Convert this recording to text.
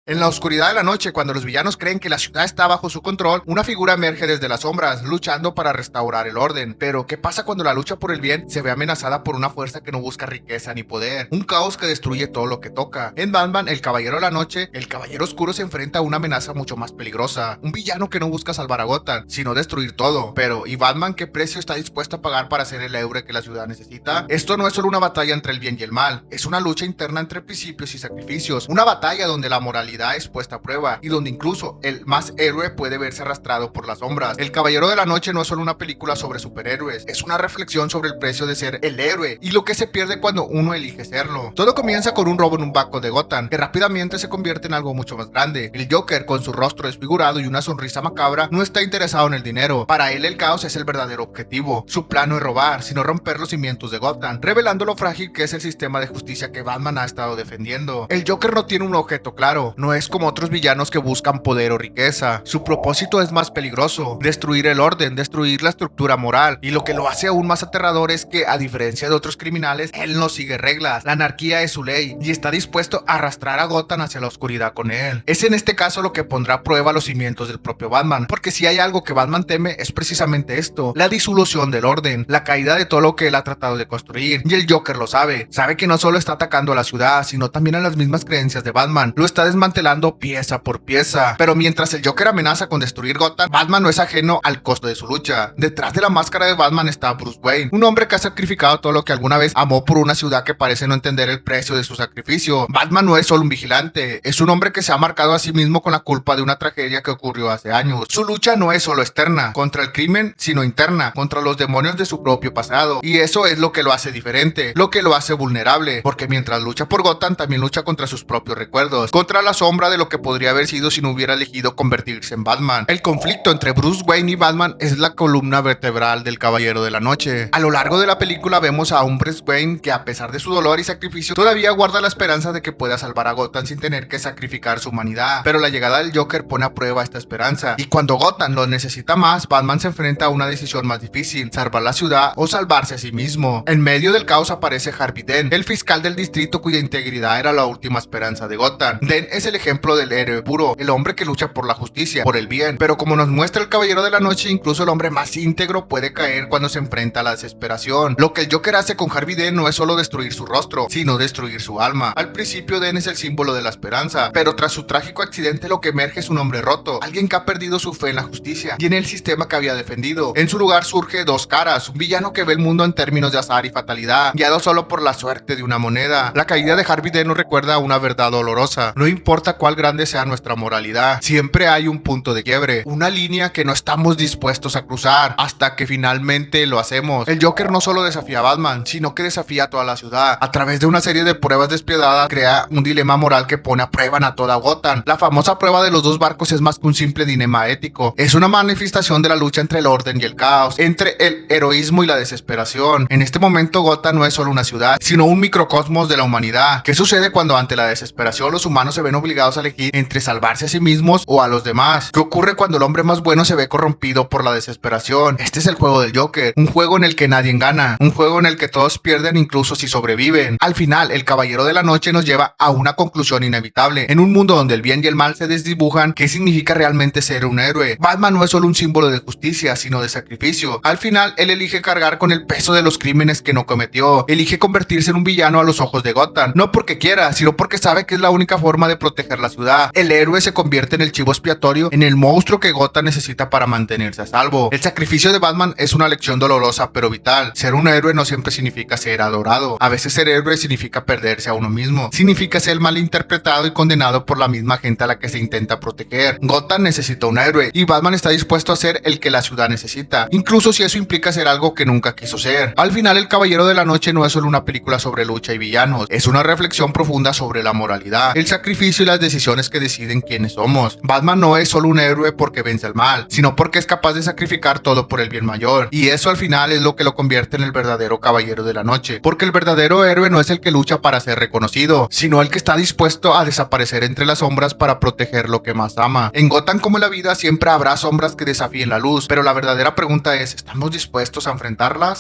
En la oscuridad de la noche, cuando los villanos creen que la ciudad está bajo su control, una figura emerge desde las sombras, luchando para restaurar el orden. Pero, ¿qué pasa cuando la lucha por el bien se ve amenazada por una fuerza que no busca riqueza ni poder? Un caos que destruye todo lo que toca. En Batman, el Caballero de la Noche, el Caballero Oscuro se enfrenta a una amenaza mucho más peligrosa. Un villano que no busca salvar a Gotham, sino destruir todo. Pero, ¿y Batman qué precio está dispuesto a pagar para ser el héroe que la ciudad necesita? Esto no es solo una batalla entre el bien y el mal, es una lucha interna entre principios y sacrificios. Una batalla donde la moralidad es puesta a prueba y donde incluso el más héroe puede verse arrastrado por las sombras. El Caballero de la Noche no es solo una película sobre superhéroes, es una reflexión sobre el precio de ser el héroe y lo que se pierde cuando uno elige serlo. Todo comienza con un robo en un banco de Gotham, que rápidamente se convierte en algo mucho más grande. El Joker, con su rostro desfigurado y una sonrisa macabra, no está interesado en el dinero. Para él el caos es el verdadero objetivo. Su plan no es robar, sino romper los cimientos de Gotham, revelando lo frágil que es el sistema de justicia que Batman ha estado defendiendo. El Joker no tiene un objeto claro, no es como otros villanos que buscan poder o riqueza. Su propósito es más peligroso: destruir el orden, destruir la estructura moral. Y lo que lo hace aún más aterrador es que, a diferencia de otros criminales, él no sigue reglas. La anarquía es su ley y está dispuesto a arrastrar a Gotham hacia la oscuridad con él. Es en este caso lo que pondrá a prueba los cimientos del propio Batman, porque si hay algo que Batman teme es precisamente esto: la disolución del orden, la caída de todo lo que él ha tratado de construir. Y el Joker lo sabe que no solo está atacando a la ciudad, sino también a las mismas creencias de Batman. Lo está desmantelando pieza por pieza. Pero mientras el Joker amenaza con destruir Gotham, Batman no es ajeno al costo de su lucha. Detrás de la máscara de Batman está Bruce Wayne, un hombre que ha sacrificado todo lo que alguna vez amó por una ciudad que parece no entender el precio de su sacrificio. Batman no es solo un vigilante, es un hombre que se ha marcado a sí mismo con la culpa de una tragedia que ocurrió hace años. Su lucha no es solo externa contra el crimen, sino interna contra los demonios de su propio pasado. Y eso es lo que lo hace diferente, lo que lo hace vulnerable, porque mientras lucha por Gotham, también lucha contra sus propios recuerdos, contra la sombra de lo que podría haber sido si no hubiera elegido convertirse en Batman. El conflicto entre Bruce Wayne y Batman es la columna vertebral del Caballero de la Noche. A lo largo de la película vemos a un Bruce Wayne que, a pesar de su dolor y sacrificio, todavía guarda la esperanza de que pueda salvar a Gotham sin tener que sacrificar su humanidad. Pero la llegada del Joker pone a prueba esta esperanza, y cuando Gotham lo necesita más, Batman se enfrenta a una decisión más difícil: salvar la ciudad o salvarse a sí mismo. En medio del caos aparece Harvey Dent, el fiscal del distrito cuya integridad era la última esperanza de Gotham. Dent es el ejemplo del héroe puro, el hombre que lucha por la justicia, por el bien. Pero como nos muestra el Caballero de la Noche, incluso el hombre más íntegro puede caer cuando se enfrenta a la desesperación. Lo que el Joker hace con Harvey Dent no es solo destruir su rostro, sino destruir su alma. Al principio Dent es el símbolo de la esperanza, pero tras su trágico accidente lo que emerge es un hombre roto, alguien que ha perdido su fe en la justicia y en el sistema que había defendido. En su lugar surge Dos Caras, un villano que ve el mundo en términos de azar y fatalidad, guiado solo por la suerte de una moneda. La caída de Harvey Dent nos recuerda una verdad dolorosa: no importa cuál grande sea nuestra moralidad, siempre hay un punto de quiebre, una línea que no estamos dispuestos a cruzar hasta que finalmente lo hacemos. El Joker no solo desafía a Batman, sino que desafía a toda la ciudad. A través de una serie de pruebas despiadadas, crea un dilema moral que pone a prueba a toda Gotham. La famosa prueba de los dos barcos es más que un simple dilema ético, es una manifestación de la lucha entre el orden y el caos, entre el heroísmo y la desesperación. En este momento Gotham no es solo una ciudad, sino un microcosmos de la humanidad. ¿Qué sucede cuando ante la desesperación los humanos se ven obligados a elegir entre salvarse a sí mismos o a los demás? ¿Qué ocurre cuando el hombre más bueno se ve corrompido por la desesperación? Este es el juego del Joker, un juego en el que nadie gana, un juego en el que todos pierden incluso si sobreviven. Al final, el Caballero de la Noche nos lleva a una conclusión inevitable. En un mundo donde el bien y el mal se desdibujan, ¿qué significa realmente ser un héroe? Batman no es solo un símbolo de justicia, sino de sacrificio. Al final, él elige cargar con el peso de los crímenes que no cometió, elige convertirse en un villano a los ojos de Gotham, no porque quiera, sino porque sabe que es la única forma de proteger la ciudad. El héroe se convierte en el chivo expiatorio, en el monstruo que Gotham necesita para mantenerse a salvo. El sacrificio de Batman es una lección dolorosa pero vital. Ser un héroe no siempre significa ser adorado. A veces ser héroe significa perderse a uno mismo, significa ser malinterpretado y condenado por la misma gente a la que se intenta proteger. Gotham necesita un héroe y Batman está dispuesto a ser el que la ciudad necesita, incluso si eso implica ser algo que nunca quiso ser. Al final, El Caballero de la Noche no es solo una película sobre lucha y villanos, es una reflexión profunda sobre la moralidad, el sacrificio y las decisiones que deciden quiénes somos. Batman no es solo un héroe porque vence al mal, sino porque es capaz de sacrificar todo por el bien mayor, y eso al final es lo que lo convierte en el verdadero Caballero de la Noche, porque el verdadero héroe no es el que lucha para ser reconocido, sino el que está dispuesto a desaparecer entre las sombras para proteger lo que más ama. En Gotham, como en la vida, siempre habrá sombras que desafíen la luz, pero la verdadera pregunta es: ¿estamos dispuestos a enfrentarlas?